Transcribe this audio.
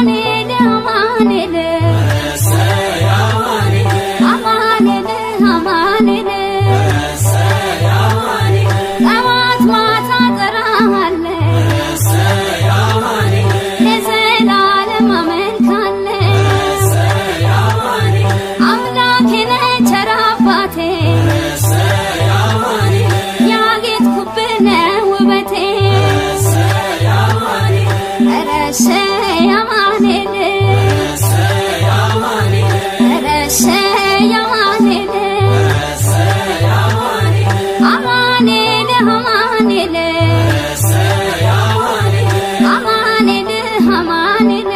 አማኑኤል አማኑኤል አማኑኤል አማኑኤል ጠዋት ማታ እጠራሃለሁ ለዘላለም አመልክሃለሁ አምላኬ ነህ ቸር አባቴ ያጌጥኩብህ ነህ ውበቴ ኧረ እሰይ አማኑኤል ኧረ እሰይ አማኑኤል አማኑኤል አማኑኤል አማኑኤል አማኑኤል